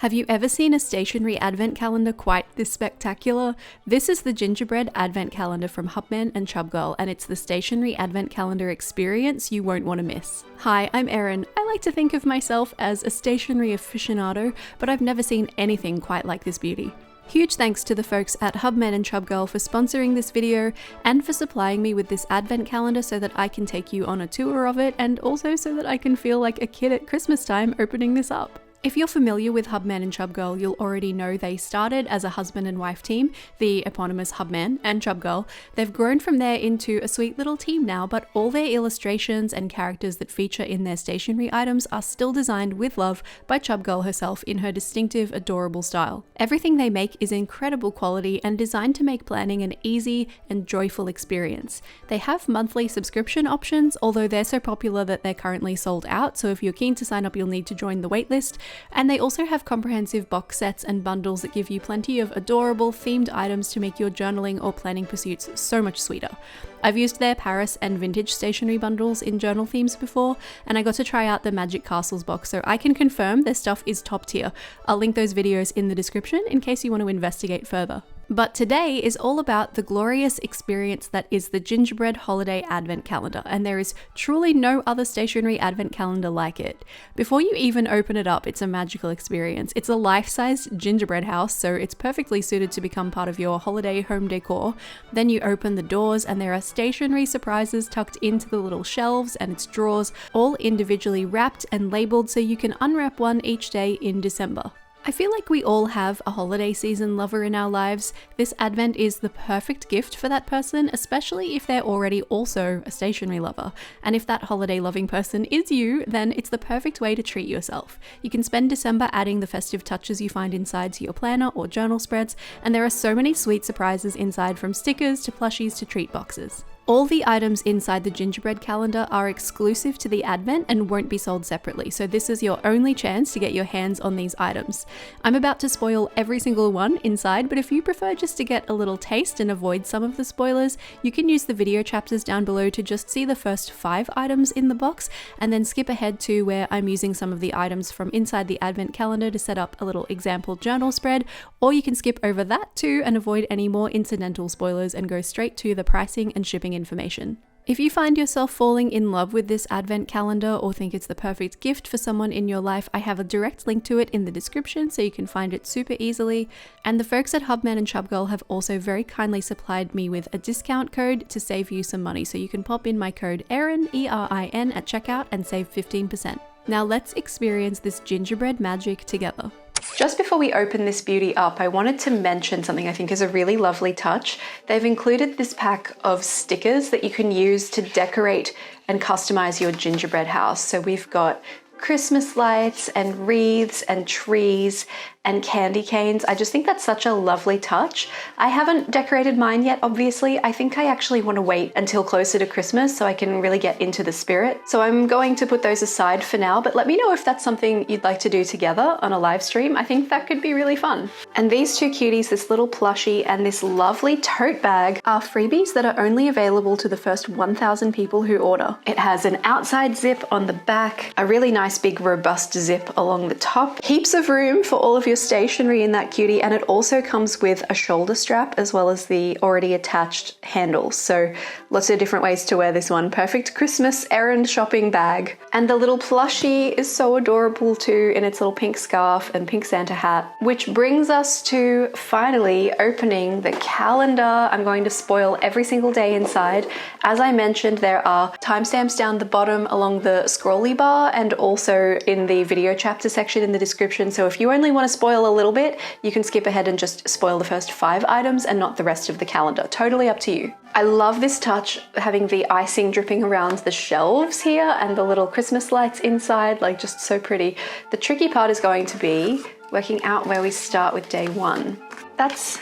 Have you ever seen a stationery advent calendar quite this spectacular? This is the Gingerbread advent calendar from Hubman and Chubgirl, and it's the stationery advent calendar experience you won't want to miss. Hi, I'm Erin. I like to think of myself as a stationery aficionado, but I've never seen anything quite like this beauty. Huge thanks to the folks at Hubman and Chubgirl for sponsoring this video and for supplying me with this advent calendar so that I can take you on a tour of it, and also so that I can feel like a kid at Christmas time opening this up. If you're familiar with Hubman and Chubgirl, you'll already know they started as a husband and wife team, the eponymous Hubman and Chubgirl. They've grown from there into a sweet little team now, but all their illustrations and characters that feature in their stationery items are still designed with love by Chubgirl herself in her distinctive, adorable style. Everything they make is incredible quality and designed to make planning an easy and joyful experience. They have monthly subscription options, although they're so popular that they're currently sold out, so if you're keen to sign up, you'll need to join the waitlist. And they also have comprehensive box sets and bundles that give you plenty of adorable themed items to make your journaling or planning pursuits so much sweeter. I've used their Paris and vintage stationery bundles in journal themes before, and I got to try out the Magic Castles box, so I can confirm their stuff is top tier. I'll link those videos in the description in case you want to investigate further. But today is all about the glorious experience that is the Gingerbread Holiday Advent Calendar, and there is truly no other stationery advent calendar like it. Before you even open it up, it's a magical experience. It's a life-size gingerbread house, so it's perfectly suited to become part of your holiday home decor. Then you open the doors and there are stationery surprises tucked into the little shelves and its drawers, all individually wrapped and labeled so you can unwrap one each day in December. I feel like we all have a holiday season lover in our lives. This advent is the perfect gift for that person, especially if they're already also a stationery lover. And if that holiday loving person is you, then it's the perfect way to treat yourself. You can spend December adding the festive touches you find inside to your planner or journal spreads, and there are so many sweet surprises inside, from stickers to plushies to treat boxes. All the items inside the Gingerbread calendar are exclusive to the advent and won't be sold separately, so this is your only chance to get your hands on these items. I'm about to spoil every single one inside, but if you prefer just to get a little taste and avoid some of the spoilers, you can use the video chapters down below to just see the first 5 items in the box, and then skip ahead to where I'm using some of the items from inside the advent calendar to set up a little example journal spread, or you can skip over that too and avoid any more incidental spoilers and go straight to the pricing and shipping information. If you find yourself falling in love with this advent calendar or think it's the perfect gift for someone in your life, I have a direct link to it in the description so you can find it super easily. And the folks at Hubman and Chubgirl have also very kindly supplied me with a discount code to save you some money, so you can pop in my code Erin, E-R-I-N, at checkout and save 15%. Now let's experience this gingerbread magic together. Just before we open this beauty up, I wanted to mention something I think is a really lovely touch. They've included this pack of stickers that you can use to decorate and customize your gingerbread house. So we've got Christmas lights and wreaths and trees and candy canes. I just think that's such a lovely touch. I haven't decorated mine yet, obviously. I think I actually want to wait until closer to Christmas so I can really get into the spirit. So I'm going to put those aside for now, but let me know if that's something you'd like to do together on a live stream. I think that could be really fun. And these two cuties, this little plushie and this lovely tote bag, are freebies that are only available to the first 1,000 people who order. It has an outside zip on the back, a really nice big robust zip along the top, heaps of room for all of your stationery in that cutie, and it also comes with a shoulder strap as well as the already attached handles. So lots of different ways to wear this one. Perfect Christmas errand shopping bag. And the little plushie is so adorable too, in its little pink scarf and pink Santa hat, which brings us to finally opening the calendar. I'm going to spoil every single day inside. As I mentioned, there are timestamps down the bottom along the scrolly bar and also in the video chapter section in the description. So if you only want to spoil a little bit, you can skip ahead and just spoil the first 5 items and not the rest of the calendar. Totally up to you. I love this touch, having the icing dripping around the shelves here and the little Christmas lights inside, like just so pretty. The tricky part is going to be working out where we start with day 1. That's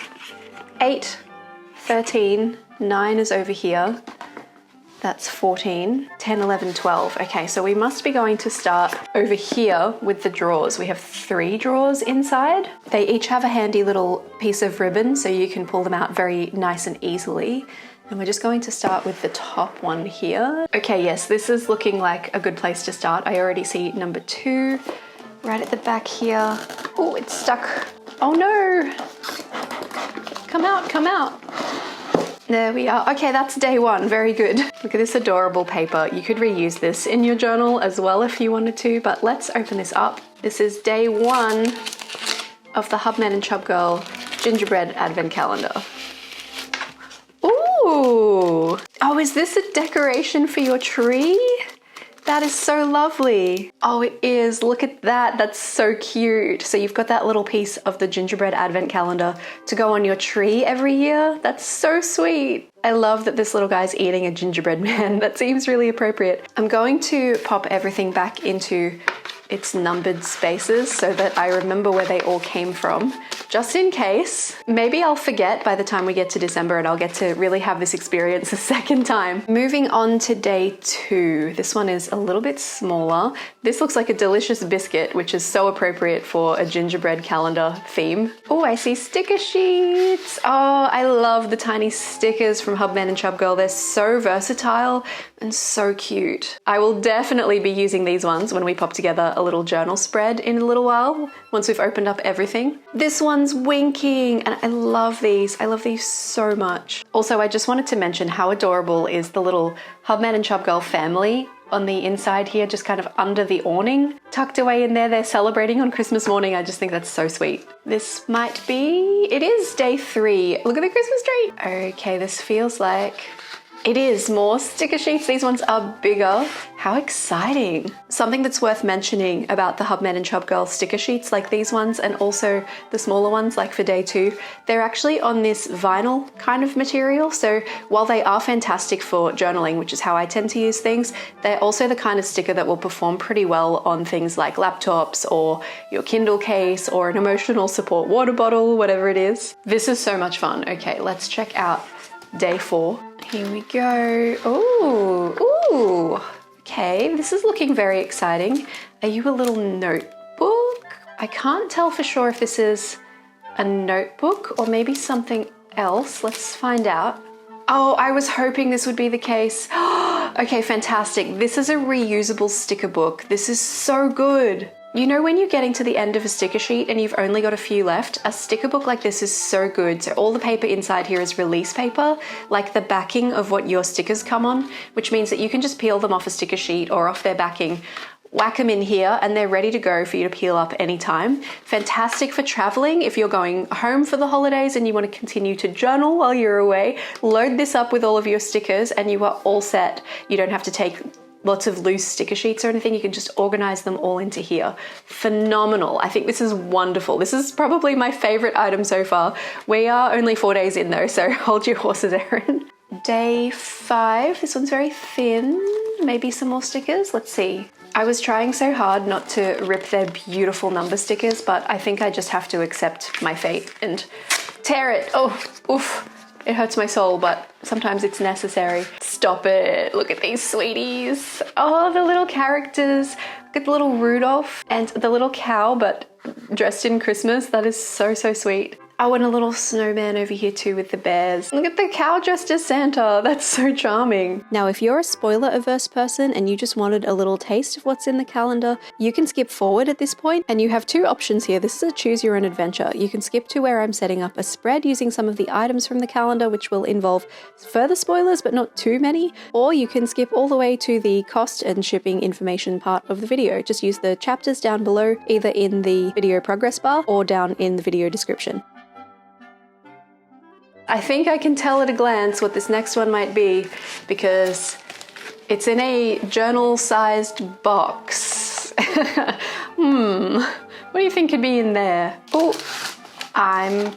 8, 13, 9 is over here. That's 14, 10, 11, 12. Okay, so we must be going to start over here with the drawers. We have 3 drawers inside. They each have a handy little piece of ribbon so you can pull them out very nice and easily. And we're just going to start with the top one here. Okay, yes, this is looking like a good place to start. I already see number 2, right at the back here. Oh, it's stuck. Oh no. Come out, come out. There we are. Okay, that's day one. Very good. Look at this adorable paper. You could reuse this in your journal as well if you wanted to, but let's open this up. This is day one of the Hubman Chubgirl Gingerbread Advent Calendar. Ooh! Oh, is this a decoration for your tree? That is so lovely. Oh, it is. Look at that. That's so cute. So you've got that little piece of the Gingerbread Advent Calendar to go on your tree every year. That's so sweet. I love that this little guy's eating a gingerbread man. That seems really appropriate. I'm going to pop everything back into its numbered spaces so that I remember where they all came from, just in case. Maybe I'll forget by the time we get to December and I'll get to really have this experience a second time. Moving on to day two. This one is a little bit smaller. This looks like a delicious biscuit, which is so appropriate for a gingerbread calendar theme. Oh, I see sticker sheets. Oh, I love the tiny stickers from Hubman and Chubgirl. They're so versatile and so cute. I will definitely be using these ones when we pop together a little journal spread in a little while, once we've opened up everything. This one's winking, and I love these. I love these so much. Also, I just wanted to mention how adorable is the little Hubman and Chubgirl family on the inside here, just kind of under the awning, tucked away in there. They're celebrating on Christmas morning. I just think that's so sweet. This might be, it is day three. Look at the Christmas tree. Okay, this feels like it is more sticker sheets. These ones are bigger. How exciting. Something that's worth mentioning about the Hubman and Chubgirl sticker sheets like these ones, and also the smaller ones like for day two, they're actually on this vinyl kind of material. So while they are fantastic for journaling, which is how I tend to use things, they're also the kind of sticker that will perform pretty well on things like laptops or your Kindle case or an emotional support water bottle, whatever it is. This is so much fun. Okay, let's check out day four. Here we go. Ooh. Okay, this is looking very exciting. Are you a little notebook? I can't tell for sure if this is a notebook or maybe something else. Let's find out. Oh, I was hoping this would be the case. Okay, fantastic. This is a reusable sticker book. This is so good. You know when you're getting to the end of a sticker sheet and you've only got a few left? A sticker book like this is so good. So all the paper inside here is release paper, like the backing of what your stickers come on, which means that you can just peel them off a sticker sheet or off their backing, whack them in here, and they're ready to go for you to peel up anytime. Fantastic for traveling. If you're going home for the holidays and you want to continue to journal while you're away, load this up with all of your stickers and you are all set. You don't have to take lots of loose sticker sheets or anything. You can just organize them all into here. Phenomenal. I think this is wonderful. This is probably my favorite item so far. We are only 4 days in though, so hold your horses, Erin. Day 5. This one's very thin. Maybe some more stickers. Let's see. I was trying so hard not to rip their beautiful number stickers, but I think I just have to accept my fate and tear it. Oh, oof. It hurts my soul, but sometimes it's necessary. Stop it. Look at these sweeties. Oh, the little characters. Look at the little Rudolph and the little cow, but dressed in Christmas. That is so, so sweet. Oh, and a little snowman over here too with the bears. Look at the cow dressed as Santa. That's so charming. Now, if you're a spoiler averse person and you just wanted a little taste of what's in the calendar, you can skip forward at this point, and you have two options here. This is a choose your own adventure. You can skip to where I'm setting up a spread using some of the items from the calendar, which will involve further spoilers, but not too many. Or you can skip all the way to the cost and shipping information part of the video. Just use the chapters down below, either in the video progress bar or down in the video description. I think I can tell at a glance what this next one might be because it's in a journal-sized box. What do you think could be in there? Oh, I'm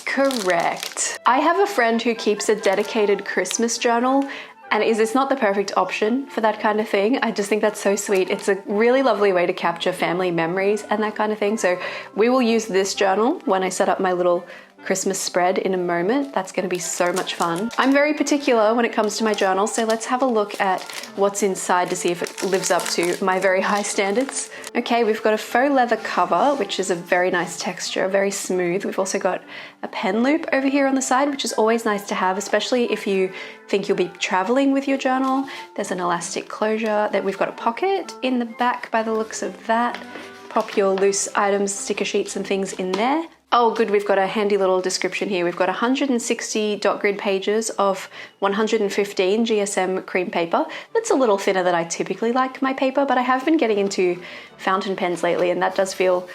correct. I have a friend who keeps a dedicated Christmas journal, and is this not the perfect option for that kind of thing? I just think that's so sweet. It's a really lovely way to capture family memories and that kind of thing. So we will use this journal when I set up my little Christmas spread in a moment. That's going to be so much fun. I'm very particular when it comes to my journal, so let's have a look at what's inside to see if it lives up to my very high standards. Okay, we've got a faux leather cover, which is a very nice texture, very smooth. We've also got a pen loop over here on the side, which is always nice to have, especially if you think you'll be traveling with your journal. There's an elastic closure. That we've got a pocket in the back by the looks of that. pop your loose items, sticker sheets and things in there. Oh good, we've got a handy little description here. We've got 160 dot grid pages of 115 GSM cream paper. That's a little thinner than I typically like my paper, but I have been getting into fountain pens lately and that does feel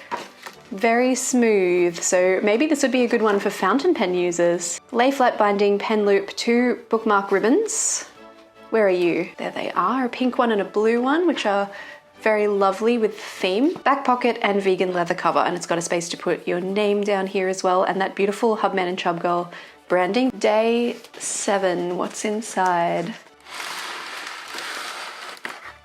very smooth, so maybe this would be a good one for fountain pen users. Lay flat binding, pen loop, 2 bookmark ribbons. Where are you? There they are, a pink one and a blue one, which are very lovely with theme. Back pocket and vegan leather cover, and it's got a space to put your name down here as well, and that beautiful Hubman and Chubgirl branding. Day 7, what's inside?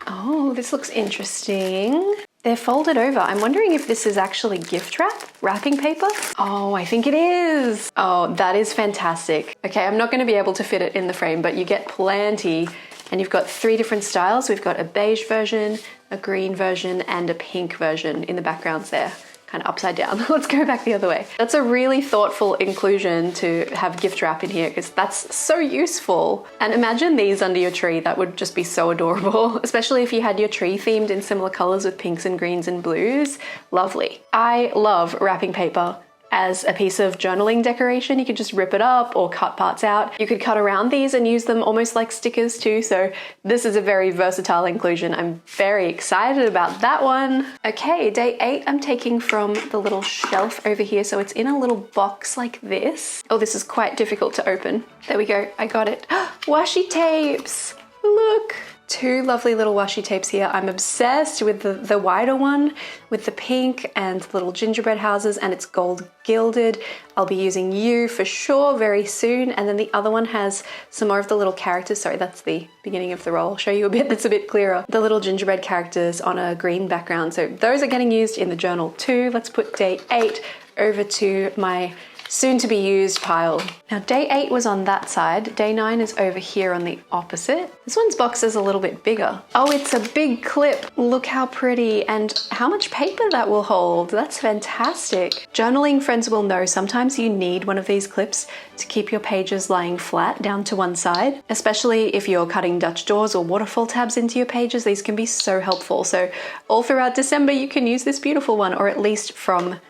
Oh, this looks interesting. They're folded over. I'm wondering if this is actually gift wrapping paper. Oh, I think it is. Oh, that is fantastic. Okay, I'm not going to be able to fit it in the frame, but you get plenty. And you've got 3 different styles. We've got a beige version, a green version, and a pink version in the backgrounds there. Kind of upside down. Let's go back the other way. That's a really thoughtful inclusion to have gift wrap in here because that's so useful. And imagine these under your tree. That would just be so adorable, especially if you had your tree themed in similar colors with pinks and greens and blues. Lovely. I love wrapping paper as a piece of journaling decoration. You could just rip it up or cut parts out. You could cut around these and use them almost like stickers too. So this is a very versatile inclusion. I'm very excited about that one. Okay, day 8 I'm taking from the little shelf over here. So it's in a little box like this. Oh, this is quite difficult to open. There we go, I got it. Washi tapes, look. 2 lovely little washi tapes here. I'm obsessed with the wider one with the pink and little gingerbread houses, and it's gold gilded. I'll be using you for sure very soon. And then the other one has some more of the little characters. Sorry, that's the beginning of the roll. I'll show you a bit that's a bit clearer. The little gingerbread characters on a green background. So those are getting used in the journal too. Let's put day 8 over to my soon to be used pile. Now day 8 was on that side, day 9 is over here on the opposite. This one's box is a little bit bigger. Oh, it's a big clip. Look how pretty and how much paper that will hold. That's fantastic. Journaling friends will know sometimes you need one of these clips to keep your pages lying flat down to one side, especially if you're cutting Dutch doors or waterfall tabs into your pages. These can be so helpful. So all throughout December you can use this beautiful one, or at least from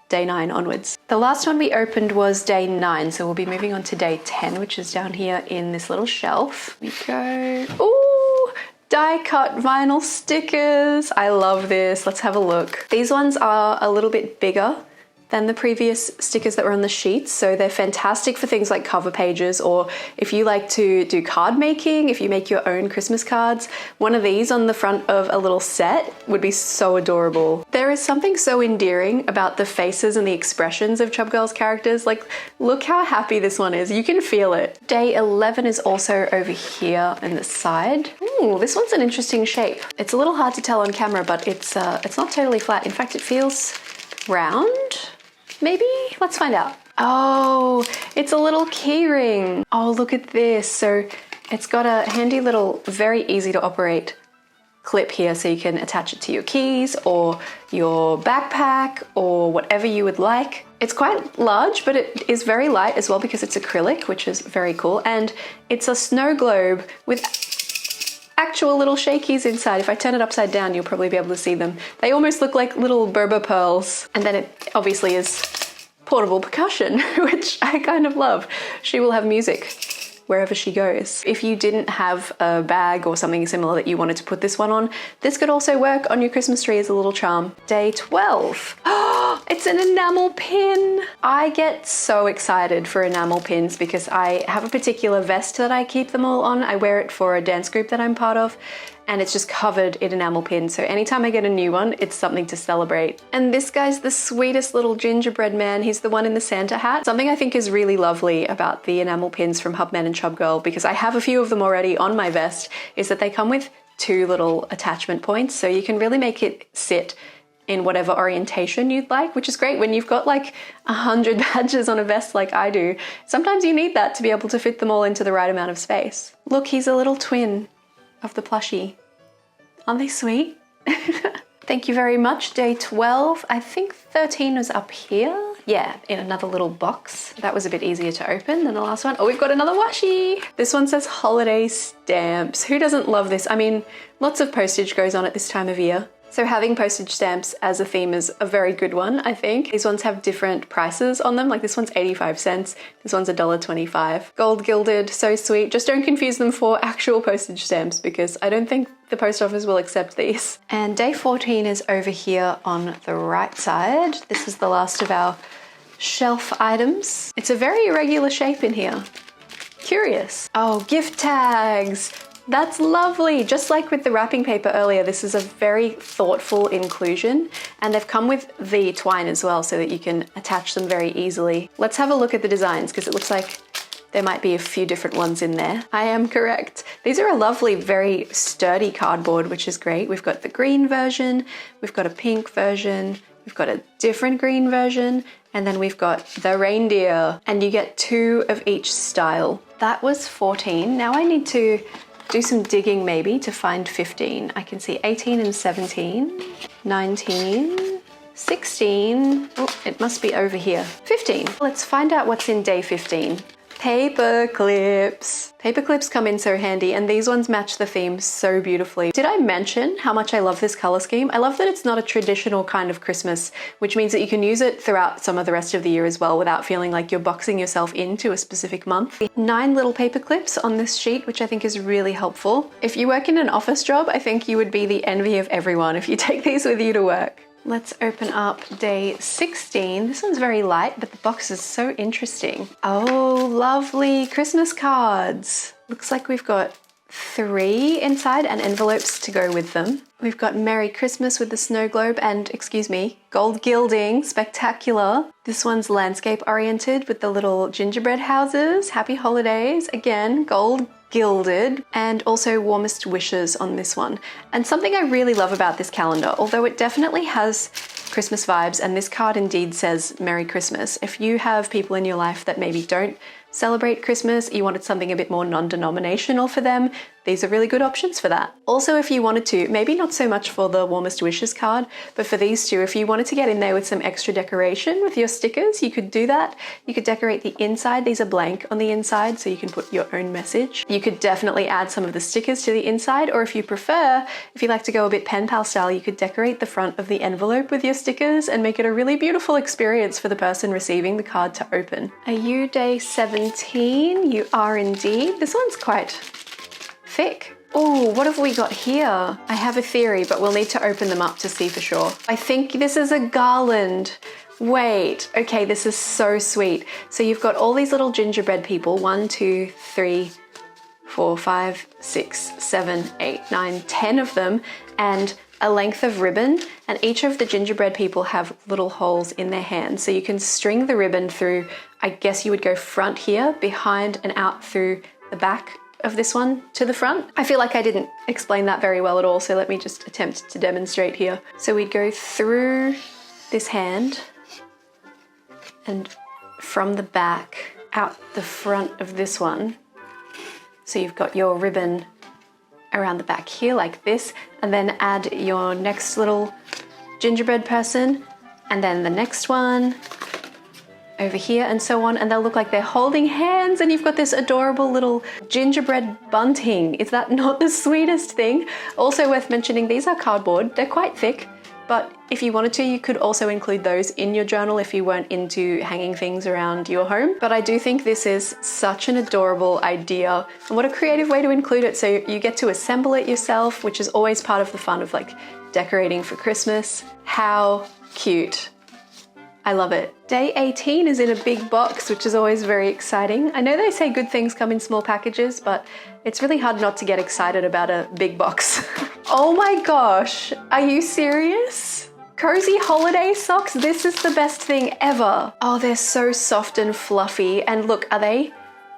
day 9 onwards. The last one we opened was day 9, so we'll be moving on to day 10, which is down here in this little shelf. Here we go. Ooh, die cut vinyl stickers. I love this. Let's have a look. These ones are a little bit bigger than the previous stickers that were on the sheets, so they're fantastic for things like cover pages, or if you like to do card making, if you make your own Christmas cards, one of these on the front of a little set would be so adorable. There is something so endearing about the faces and the expressions of Chubgirl's characters. Like, look how happy this one is. You can feel it. Day 11 is also over here on the side. Ooh, this one's an interesting shape. It's a little hard to tell on camera, but it's not totally flat. In fact, it feels round. Maybe? Let's find out. Oh, it's a little key ring. Oh, look at this. So it's got a handy little, very easy to operate clip here, so you can attach it to your keys or your backpack or whatever you would like. It's quite large, but it is very light as well because it's acrylic, which is very cool. And it's a snow globe with actual little shakies inside. If I turn it upside down, you'll probably be able to see them. They almost look like little Berber pearls. And then it obviously is portable percussion, which I kind of love. She will have music wherever she goes. If you didn't have a bag or something similar that you wanted to put this one on, this could also work on your Christmas tree as a little charm. Day 12. Oh, it's an enamel pin. I get so excited for enamel pins because I have a particular vest that I keep them all on. I wear it for a dance group that I'm part of, and it's just covered in enamel pins. So anytime I get a new one, it's something to celebrate. And this guy's the sweetest little gingerbread man. He's the one in the Santa hat. Something I think is really lovely about the enamel pins from Hubman and Chubgirl, because I have a few of them already on my vest, is that they come with 2 little attachment points. So you can really make it sit in whatever orientation you'd like, which is great when you've got like 100 badges on a vest like I do. Sometimes you need that to be able to fit them all into the right amount of space. Look, he's a little twin of the plushie. Aren't they sweet? Thank you very much. Day 12. I think 13 was up here. Yeah, in another little box. That was a bit easier to open than the last one. Oh, we've got another washi. This one says holiday stamps. Who doesn't love this? I mean, lots of postage goes on at this time of year. So having postage stamps as a theme is a very good one, I think. These ones have different prices on them. Like this one's 85 cents, this one's $1.25. Gold gilded, so sweet. Just don't confuse them for actual postage stamps because I don't think the post office will accept these. And day 14 is over here on the right side. This is the last of our shelf items. It's a very irregular shape in here. Curious. Oh, gift tags. That's lovely. Just like with the wrapping paper earlier, this is a very thoughtful inclusion, and they've come with the twine as well so that you can attach them very easily. Let's have a look at the designs because it looks like there might be a few different ones in there. I am correct. These are a lovely, very sturdy cardboard, which is great. We've got the green version, we've got a pink version, we've got a different green version, and then we've got the reindeer, and you get 2 of each style. That was 14. Now I need to do some digging maybe to find 15. I can see 18 and 17, 19, 16. Oh, it must be over here. 15. Let's find out what's in day 15. Paper clips. Paper clips come in so handy, and these ones match the theme so beautifully. Did I mention how much I love this color scheme? I love that it's not a traditional kind of Christmas, which means that you can use it throughout some of the rest of the year as well without feeling like you're boxing yourself into a specific month. 9 little paper clips on this sheet, which I think is really helpful. If you work in an office job, I think you would be the envy of everyone if you take these with you to work. Let's open up day 16. This one's very light, but the box is so interesting. Oh, lovely Christmas cards. Looks like we've got 3 inside and envelopes to go with them. We've got Merry Christmas with the snow globe and, excuse me, gold gilding, spectacular. This one's landscape oriented with the little gingerbread houses. Happy holidays, again, gold gilded, and also warmest wishes on this one. And something I really love about this calendar, although it definitely has Christmas vibes, and this card indeed says Merry Christmas. If you have people in your life that maybe don't celebrate Christmas, you wanted something a bit more non-denominational for them, these are really good options for that. Also, if you wanted to, maybe not so much for the warmest wishes card, but for these two, if you wanted to get in there with some extra decoration with your stickers, you could do that. You could decorate the inside. These are blank on the inside, so you can put your own message. You could definitely add some of the stickers to the inside, or if you prefer, if you like to go a bit pen pal style, you could decorate the front of the envelope with your stickers and make it a really beautiful experience for the person receiving the card to open. Are you day 17? You are indeed. This one's quite thick. Oh, what have we got here? I have a theory, but we'll need to open them up to see for sure. I think this is a garland. Wait, okay, this is so sweet. So you've got all these little gingerbread people, 1, 2, 3, 4, 5, 6, 7, 8, 9, 10 of them, and a length of ribbon, and each of the gingerbread people have little holes in their hands. So you can string the ribbon through, I guess you would go front here, behind and out through the back of this one to the front. I feel like I didn't explain that very well at all, so let me just attempt to demonstrate here. So we'd go through this hand and from the back out the front of this one. So you've got your ribbon around the back here like this, and then add your next little gingerbread person, and then the next one over here, and so on, and they'll look like they're holding hands, and you've got this adorable little gingerbread bunting. Is that not the sweetest thing? Also worth mentioning, these are cardboard. They're quite thick, but if you wanted to, you could also include those in your journal if you weren't into hanging things around your home. But I do think this is such an adorable idea, and what a creative way to include it. So you get to assemble it yourself, which is always part of the fun of like decorating for Christmas. How cute. I love it. Day 18 is in a big box, which is always very exciting. I know they say good things come in small packages, but it's really hard not to get excited about a big box. Oh my gosh, are you serious? Cozy holiday socks? This is the best thing ever. Oh, they're so soft and fluffy. And look, are they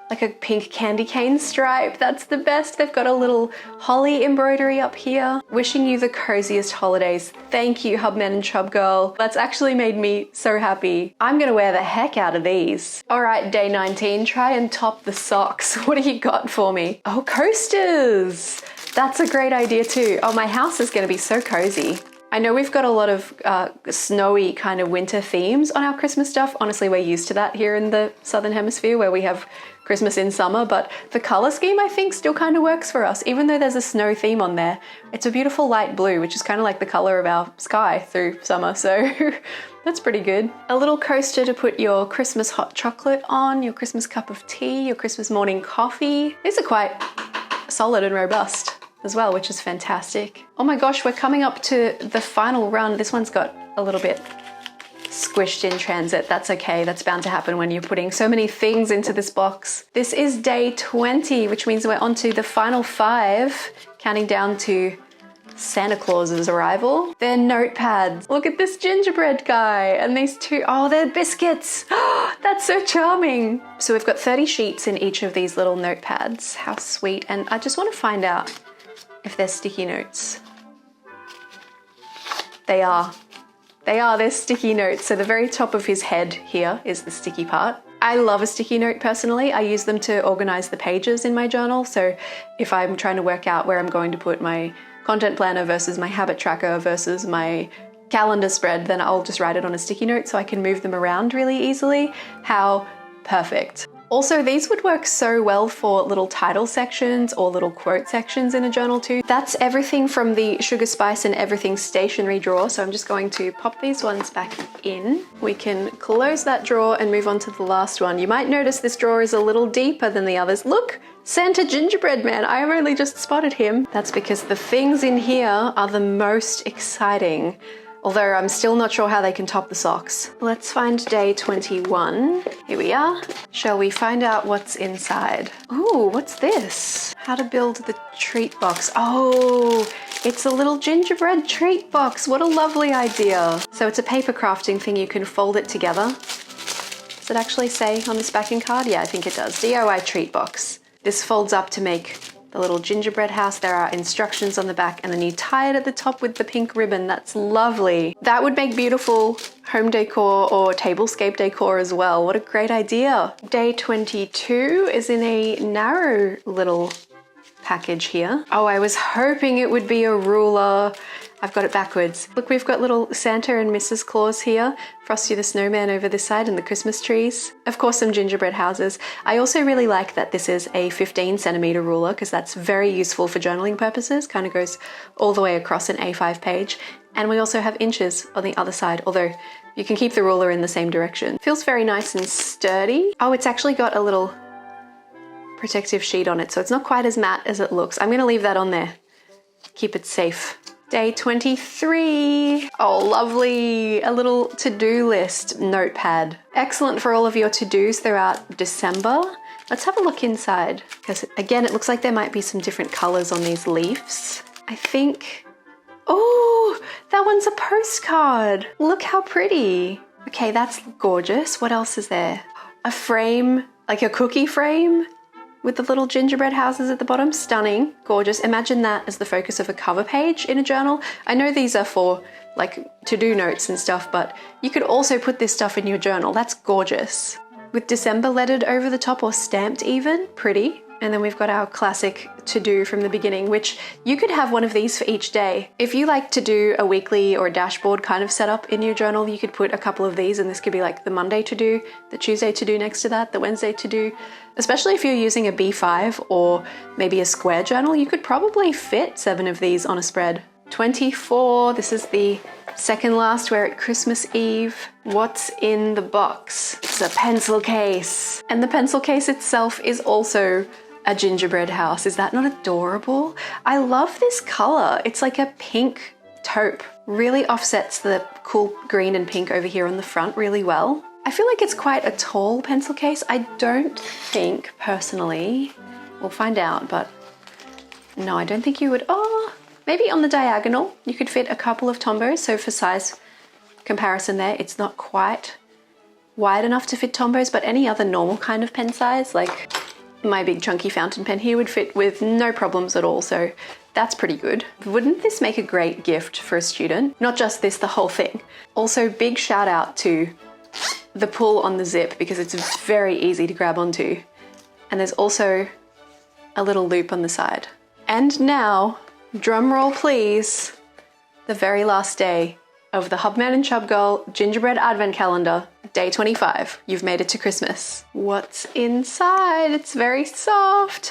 like a pink candy cane stripe? That's the best. They've got a little holly embroidery up here. Wishing you the coziest holidays. Thank you, Hubman Chubgirl. That's actually made me so happy. I'm gonna wear the heck out of these. All right, day 19, try and top the socks. What do you got for me? Oh, coasters. That's a great idea too. Oh, my house is gonna be so cozy. I know we've got a lot of snowy kind of winter themes on our Christmas stuff. Honestly, we're used to that here in the Southern Hemisphere where we have Christmas in summer, but the color scheme I think still kind of works for us. Even though there's a snow theme on there, it's a beautiful light blue, which is kind of like the color of our sky through summer, so that's pretty good. A little coaster to put your Christmas hot chocolate on, your Christmas cup of tea, your Christmas morning coffee. These are quite solid and robust as well, which is fantastic. Oh my gosh, we're coming up to the final run. This one's got a little bit squished in transit. That's okay, that's bound to happen when you're putting so many things into this box. This is day 20, which means we're on to the final 5, counting down to Santa Claus's arrival. They're notepads. Look at this gingerbread guy and these two, oh, they're biscuits. That's so charming. So we've got 30 sheets in each of these little notepads. How sweet. And I just want to find out if they're sticky notes. They are. They're sticky notes. So the very top of his head here is the sticky part. I love a sticky note personally. I use them to organize the pages in my journal. So if I'm trying to work out where I'm going to put my content planner versus my habit tracker versus my calendar spread, then I'll just write it on a sticky note so I can move them around really easily. How perfect. Also, these would work so well for little title sections or little quote sections in a journal too. That's everything from the Sugar Spice and Everything stationery drawer. So I'm just going to pop these ones back in. We can close that drawer and move on to the last one. You might notice this drawer is a little deeper than the others. Look, Santa Gingerbread Man. I have only just spotted him. That's because the things in here are the most exciting. Although I'm still not sure how they can top the socks. Let's find day 21. Here we are. Shall we find out what's inside? Ooh, what's this? How to build the treat box. Oh, it's a little gingerbread treat box. What a lovely idea. So it's a paper crafting thing. You can fold it together. Does it actually say on this backing card? Yeah, I think it does. DIY treat box. This folds up to make the little gingerbread house. There are instructions on the back and then you tie it at the top with the pink ribbon. That's lovely. That would make beautiful home decor or tablescape decor as well. What a great idea. Day 22 is in a narrow little package here. Oh, I was hoping it would be a ruler. I've got it backwards. Look, we've got little Santa and Mrs. Claus here, Frosty the Snowman over this side and the Christmas trees. Of course, some gingerbread houses. I also really like that this is a 15 centimeter ruler because that's very useful for journaling purposes. Kind of goes all the way across an A5 page. And we also have inches on the other side, although you can keep the ruler in the same direction. Feels very nice and sturdy. Oh, it's actually got a little protective sheet on it, so it's not quite as matte as it looks. I'm gonna leave that on there. Keep it safe. Day 23. Oh, lovely. A little to-do list notepad. Excellent for all of your to-dos throughout December. Let's have a look inside because again, it looks like there might be some different colors on these leaves. I think, oh, that one's a postcard. Look how pretty. Okay, that's gorgeous. What else is there? A frame, like a cookie frame with the little gingerbread houses at the bottom. Stunning, gorgeous. Imagine that as the focus of a cover page in a journal. I know these are for like to-do notes and stuff, but you could also put this stuff in your journal. That's gorgeous. With December lettered over the top or stamped even, pretty. And then we've got our classic to-do from the beginning, which you could have one of these for each day. If you like to do a weekly or a dashboard kind of setup in your journal, you could put a couple of these and this could be like the Monday to-do, the Tuesday to-do next to that, the Wednesday to-do. Especially if you're using a B5 or maybe a square journal, you could probably fit 7 of these on a spread. 24, this is the second last, we're at Christmas Eve. What's in the box? It's a pencil case. And the pencil case itself is also a gingerbread house. Is that not adorable? I love this color. It's like a pink taupe. Really offsets the cool green and pink over here on the front really well. I feel like it's quite a tall pencil case. I don't think personally, we'll find out, but no, I don't think you would. Oh, maybe on the diagonal, you could fit a couple of Tombos. So for size comparison there, it's not quite wide enough to fit Tombos, but any other normal kind of pen size, like my big chunky fountain pen here, would fit with no problems at all. So that's pretty good. Wouldn't this make a great gift for a student? Not just this, the whole thing. Also, big shout out to the pull on the zip because it's very easy to grab onto. And there's also a little loop on the side. And now, drum roll please, The very last day of the Hubman and Chubgirl Gingerbread Advent Calendar, day 25. You've made it to Christmas. What's inside? It's very soft.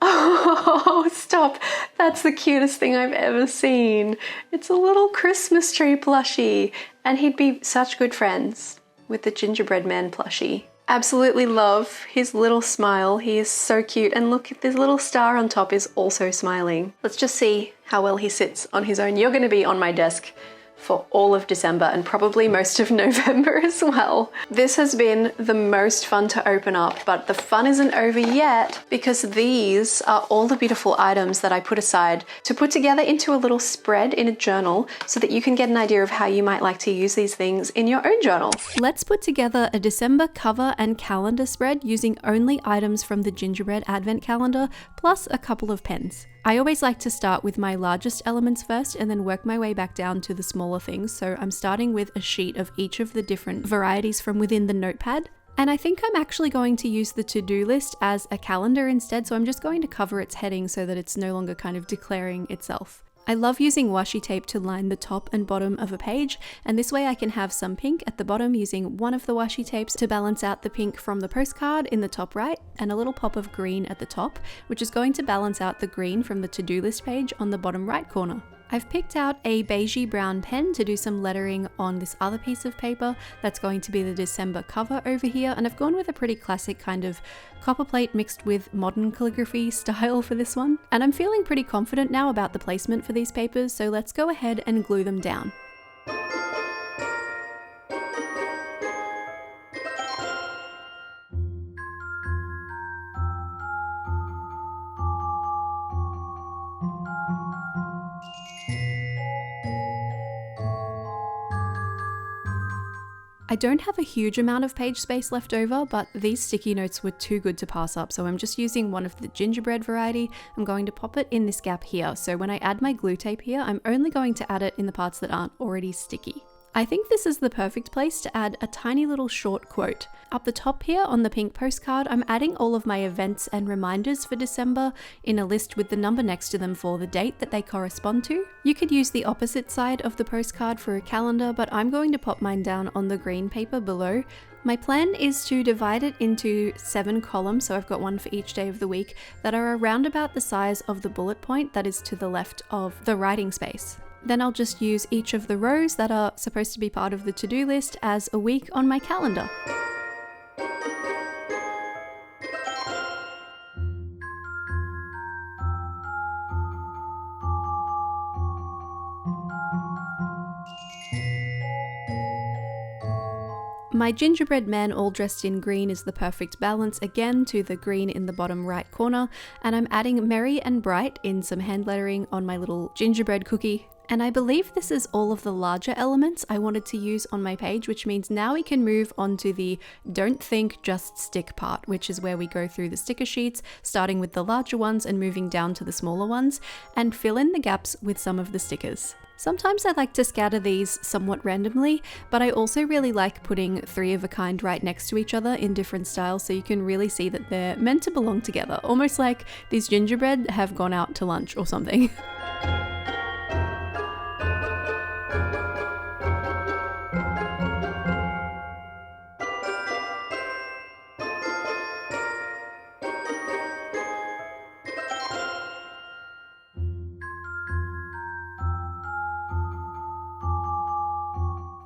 Oh, stop. That's the cutest thing I've ever seen. It's a little Christmas tree plushie, and he'd be such good friends with the Gingerbread Man plushie. Absolutely love his little smile. He is so cute, and look, this little star on top is also smiling. Let's just see how well he sits on his own. You're going to be on my desk for all of December and probably most of November as well. This has been the most fun to open up, but the fun isn't over yet because these are all the beautiful items that I put aside to put together into a little spread in a journal so that you can get an idea of how you might like to use these things in your own journal. Let's put together a December cover and calendar spread using only items from the Gingerbread Advent Calendar plus a couple of pens. I always like to start with my largest elements first and then work my way back down to the smaller things, so I'm starting with a sheet of each of the different varieties from within the notepad. And I think I'm actually going to use the to-do list as a calendar instead, so I'm just going to cover its heading so that it's no longer kind of declaring itself. I love using washi tape to line the top and bottom of a page, and this way I can have some pink at the bottom using one of the washi tapes to balance out the pink from the postcard in the top right, and a little pop of green at the top, which is going to balance out the green from the to-do list page on the bottom right corner. I've picked out a beigey brown pen to do some lettering on this other piece of paper that's going to be the December cover over here, and I've gone with a pretty classic kind of copper plate mixed with modern calligraphy style for this one. And I'm feeling pretty confident now about the placement for these papers, so let's go ahead and glue them down. I don't have a huge amount of page space left over, but these sticky notes were too good to pass up, so I'm just using one of the gingerbread variety. I'm going to pop it in this gap here, so when I add my glue tape here, I'm only going to add it in the parts that aren't already sticky. I think this is the perfect place to add a tiny little short quote. Up the top here on the pink postcard, I'm adding all of my events and reminders for December in a list with the number next to them for the date that they correspond to. You could use the opposite side of the postcard for a calendar, but I'm going to pop mine down on the green paper below. My plan is to divide it into 7 columns, so I've got one for each day of the week, that are around about the size of the bullet point that is to the left of the writing space. Then I'll just use each of the rows that are supposed to be part of the to-do list as a week on my calendar. My gingerbread man all dressed in green is the perfect balance again to the green in the bottom right corner, and I'm adding merry and bright in some hand lettering on my little gingerbread cookie. And I believe this is all of the larger elements I wanted to use on my page, which means now we can move on to the don't think, just stick part, which is where we go through the sticker sheets, starting with the larger ones and moving down to the smaller ones, and fill in the gaps with some of the stickers. Sometimes I like to scatter these somewhat randomly, but I also really like putting 3 of a kind right next to each other in different styles so you can really see that they're meant to belong together, almost like these gingerbread have gone out to lunch or something.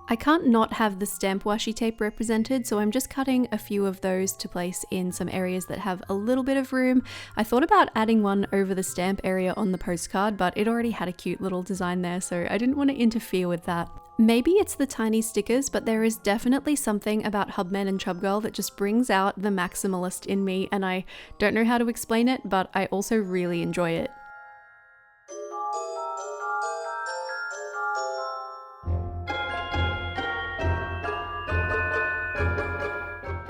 I can't not have the stamp washi tape represented, so I'm just cutting a few of those to place in some areas that have a little bit of room. I thought about adding one over the stamp area on the postcard, but it already had a cute little design there, so I didn't want to interfere with that. Maybe it's the tiny stickers, but there is definitely something about Hubman and Chubgirl that just brings out the maximalist in me, and I don't know how to explain it, but I also really enjoy it.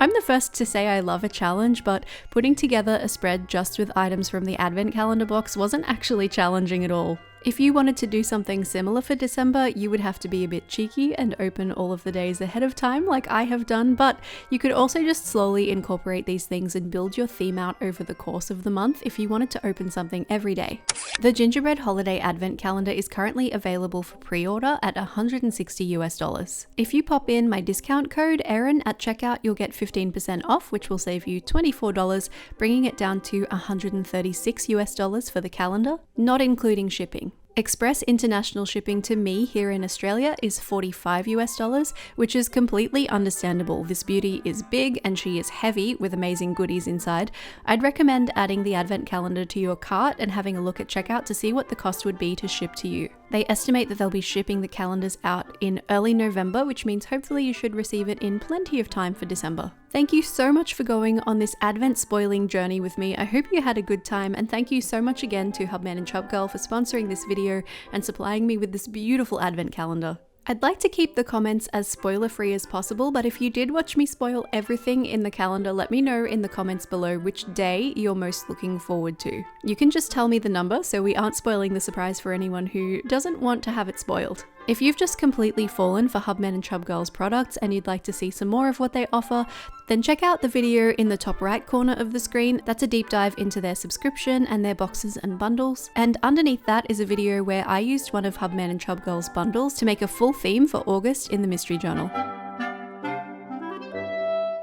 I'm the first to say I love a challenge, but putting together a spread just with items from the advent calendar box wasn't actually challenging at all. If you wanted to do something similar for December, you would have to be a bit cheeky and open all of the days ahead of time like I have done, but you could also just slowly incorporate these things and build your theme out over the course of the month if you wanted to open something every day. The Gingerbread Holiday Advent Calendar is currently available for pre-order at $160. If you pop in my discount code Erin at checkout, you'll get 15% off, which will save you $24, bringing it down to $136 for the calendar, not including shipping. Express international shipping to me here in Australia is $45, which is completely understandable. This beauty is big and she is heavy with amazing goodies inside. I'd recommend adding the advent calendar to your cart and having a look at checkout to see what the cost would be to ship to you. They estimate that they'll be shipping the calendars out in early November, which means hopefully you should receive it in plenty of time for December. Thank you so much for going on this advent spoiling journey with me. I hope you had a good time, and thank you so much again to Hubman Chubgirl for sponsoring this video and supplying me with this beautiful advent calendar. I'd like to keep the comments as spoiler-free as possible, but if you did watch me spoil everything in the calendar, let me know in the comments below which day you're most looking forward to. You can just tell me the number so we aren't spoiling the surprise for anyone who doesn't want to have it spoiled. If you've just completely fallen for Hubman Chubgirl's products and you'd like to see some more of what they offer, then check out the video in the top right corner of the screen. That's a deep dive into their subscription and their boxes and bundles. And underneath that is a video where I used one of Hubman Chubgirl's bundles to make a full theme for August in the mystery journal.